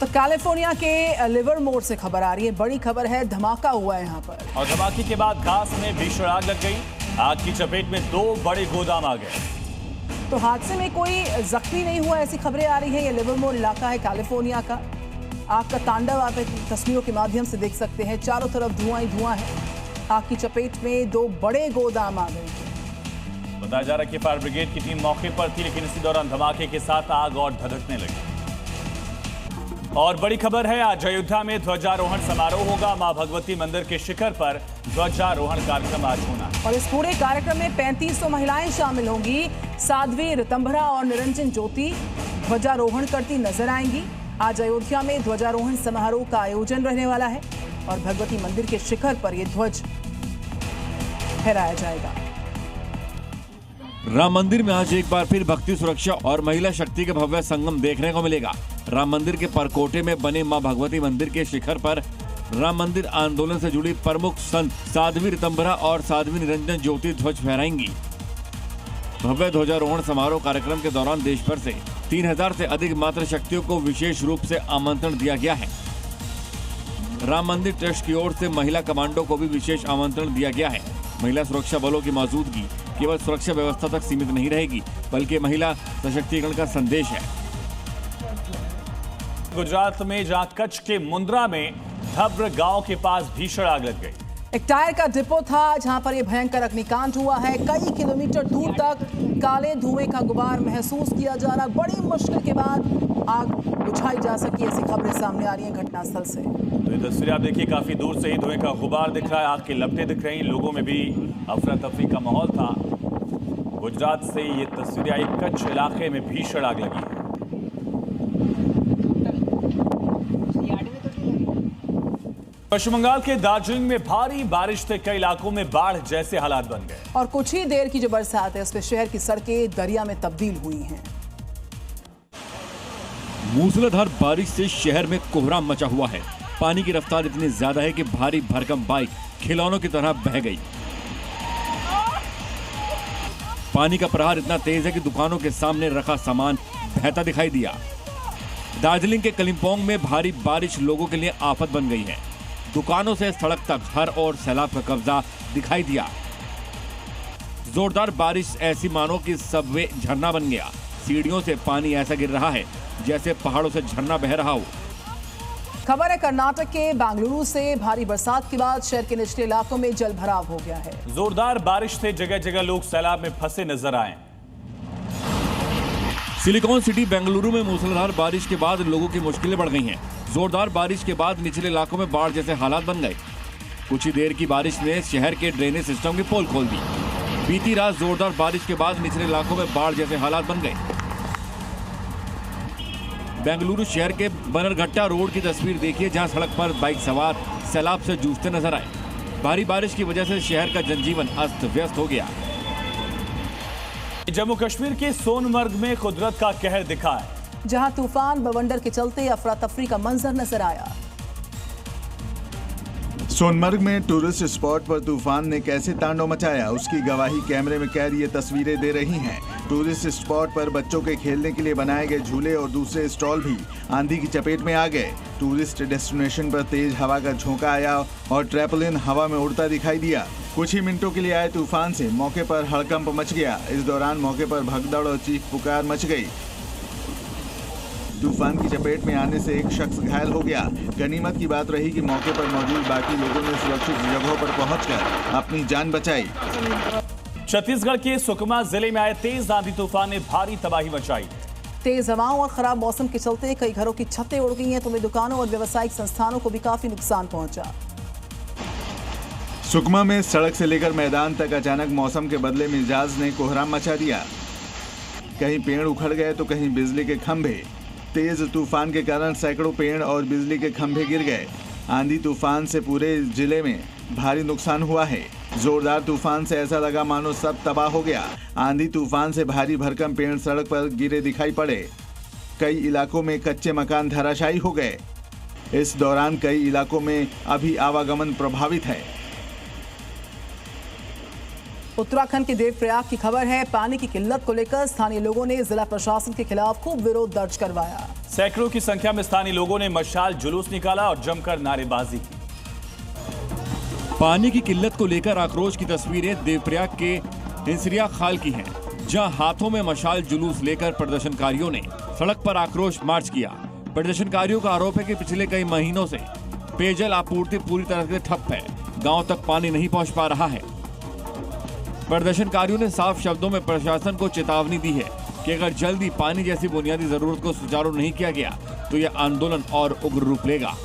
तो कैलिफोर्निया के लिवरमोर से खबर आ रही है, बड़ी खबर है, धमाका हुआ है यहाँ पर। और धमाके के बाद घास में भीषण आग लग गई। आग की चपेट में 2 बड़े गोदाम आ गए। तो हादसे में कोई जख्मी नहीं हुआ, ऐसी खबरें आ रही है। ये लिवरमोर इलाका है कैलिफोर्निया का। आग का तांडव आप तस्वीरों के माध्यम से देख सकते हैं, चारों तरफ धुआं ही धुआं है। आग की चपेट में 2 बड़े गोदाम आ गए। बताया जा रहा है कि फायर ब्रिगेड की टीम मौके पर थी, लेकिन इसी दौरान धमाके के साथ आग और धधकने लगी। और बड़ी खबर है, आज अयोध्या में ध्वजारोहण समारोह होगा। मां भगवती मंदिर के शिखर पर ध्वजारोहण कार्यक्रम आज होना है। और इस पूरे कार्यक्रम में 3500 महिलाएं शामिल होंगी। साध्वी ऋतंभरा और निरंजन ज्योति ध्वजारोहण करती नजर आएंगी। आज अयोध्या में ध्वजारोहण समारोह का आयोजन रहने वाला है और भगवती मंदिर के शिखर पर यह ध्वज फहराया जाएगा। राम मंदिर में आज एक बार फिर भक्ति, सुरक्षा और महिला शक्ति का भव्य संगम देखने को मिलेगा। राम मंदिर के परकोटे में बने मां भगवती मंदिर के शिखर पर राम मंदिर आंदोलन से जुड़ी प्रमुख संत साध्वी ऋतंभरा और साध्वी निरंजन ज्योति ध्वज फहराएंगी। भव्य ध्वजारोहण समारोह कार्यक्रम के दौरान देश भर से 3000 से अधिक मातृ शक्तियों को विशेष रूप से आमंत्रण दिया गया है। राम मंदिर ट्रस्ट की ओर से महिला कमांडो को भी विशेष आमंत्रण दिया गया है। महिला सुरक्षा बलों की मौजूदगी केवल सुरक्षा व्यवस्था तक सीमित नहीं रहेगी, बल्कि महिला सशक्तिकरण का संदेश है। गुजरात में जहां कच्छ के मुंद्रा में धब्र गांव के पास भीषण आग लग गई। एक टायर का डिपो था जहां पर यह भयंकर अग्निकांड हुआ है। कई किलोमीटर दूर तक काले धुएं का गुबार महसूस किया जा रहा। बड़ी मुश्किल के बाद आग बुझाई जा सकी, ऐसी खबरें सामने आ रही हैं घटनास्थल से। तो ये तस्वीरें आप देखिए, काफी दूर से ही धुएं का गुबार दिख रहा है, आग की लपटें दिख रही। लोगों में भी अफरा तफरी का माहौल था। गुजरात से ये तस्वीरें आई, कच्छ इलाके में भीषण आग लगी है। पश्चिम बंगाल के दार्जिलिंग में भारी बारिश से कई इलाकों में बाढ़ जैसे हालात बन गए। और कुछ ही देर की जो बरसात है उसमें शहर की सड़कें दरिया में तब्दील हुई हैं। मूसलाधार बारिश से शहर में कोहराम मचा हुआ है। पानी की रफ्तार इतनी ज्यादा है कि भारी भरकम बाइक खिलौनों की तरह बह गई। पानी का प्रहार इतना तेज है कि दुकानों के सामने रखा सामान बहता दिखाई दिया। दार्जिलिंग के कलिम्पोंग में भारी बारिश लोगों के लिए आफत बन गई है। दुकानों से सड़क तक हर ओर सैलाब का कब्जा दिखाई दिया। जोरदार बारिश ऐसी मानो कि सबवे झरना बन गया। सीढ़ियों से पानी ऐसा गिर रहा है जैसे पहाड़ों से झरना बह रहा हो। खबर है कर्नाटक के बेंगलुरु से। भारी बरसात के बाद शहर के निचले इलाकों में जल भराव हो गया है। जोरदार बारिश से जगह जगह लोग सैलाब में फंसे नजर आए। सिलिकॉन सिटी बेंगलुरु में मूसलाधार बारिश के बाद लोगों की मुश्किलें बढ़ गई हैं। जोरदार बारिश के बाद निचले इलाकों में बाढ़ जैसे हालात बन गए। कुछ ही देर की बारिश ने शहर के ड्रेनेज सिस्टम की पोल खोल दी। बीती रात जोरदार बारिश के बाद निचले इलाकों में बाढ़ जैसे हालात बन गए। बेंगलुरु शहर के बनरघट्टा रोड की तस्वीर देखिए, जहां सड़क पर बाइक सवार सैलाब से जूझते नजर आए। भारी बारिश की वजह से शहर का जनजीवन अस्त व्यस्त हो गया। जम्मू कश्मीर के सोनमर्ग में कुदरत का कहर दिखा है, जहां तूफान बवंडर के चलते अफरा तफरी का मंजर नजर आया। सोनमर्ग में टूरिस्ट स्पॉट पर तूफान ने कैसे तांडव मचाया, उसकी गवाही कैमरे में कैद ये तस्वीरें दे रही हैं। टूरिस्ट स्पॉट पर बच्चों के खेलने के लिए बनाए गए झूले और दूसरे स्टॉल भी आंधी की चपेट में आ गए। टूरिस्ट डेस्टिनेशन पर तेज हवा का झोंका आया और ट्रैपलिन हवा में उड़ता दिखाई दिया। कुछ ही मिनटों के लिए आए तूफान से मौके पर हड़कंप मच गया। इस दौरान मौके पर भगदड़ और चीख पुकार मच गई। तूफान की चपेट में आने से एक शख्स घायल हो गया। गनीमत की बात रही कि मौके पर मौजूद बाकी लोगों ने सुरक्षित जगहों पर पहुंचकर अपनी जान बचाई। छत्तीसगढ़ के सुकमा जिले में आए तेज आंधी तूफान ने भारी तबाही मचाई। तेज हवाओं और खराब मौसम के चलते कई घरों की छतें उड़ गई हैं, तो दुकानों और व्यावसायिक संस्थानों को भी काफी नुकसान पहुंचा। सुकमा में सड़क से लेकर मैदान तक अचानक मौसम के बदले मिजाज ने कोहराम मचा दिया। कहीं पेड़ उखड़ गए तो कहीं बिजली के खंभे। तेज तूफान के कारण सैकड़ों पेड़ और बिजली के खंभे गिर गए। आंधी तूफान से पूरे जिले में भारी नुकसान हुआ है। जोरदार तूफान से ऐसा लगा मानो सब तबाह हो गया। आंधी तूफान से भारी भरकम पेड़ सड़क पर गिरे दिखाई पड़े। कई इलाकों में कच्चे मकान धराशायी हो गए। इस दौरान कई इलाकों में अभी आवागमन प्रभावित है। उत्तराखंड के देवप्रयाग की खबर है। पानी की किल्लत को लेकर स्थानीय लोगों ने जिला प्रशासन के खिलाफ खूब विरोध दर्ज करवाया। सैकड़ों की संख्या में स्थानीय लोगों ने मशाल जुलूस निकाला और जमकर नारेबाजी की। पानी की किल्लत को लेकर आक्रोश की तस्वीरें देवप्रयाग के हिंसरिया खाल की हैं, जहां हाथों में मशाल जुलूस लेकर प्रदर्शनकारियों ने सड़क पर आक्रोश मार्च किया। प्रदर्शनकारियों का आरोप है कि पिछले कई महीनों से पेयजल आपूर्ति पूरी तरह से ठप है, गांव तक पानी नहीं पहुंच पा रहा है। प्रदर्शनकारियों ने साफ शब्दों में प्रशासन को चेतावनी दी है कि अगर जल्दी पानी जैसी बुनियादी जरूरत को सुचारू नहीं किया गया तो यह आंदोलन और उग्र रूप लेगा।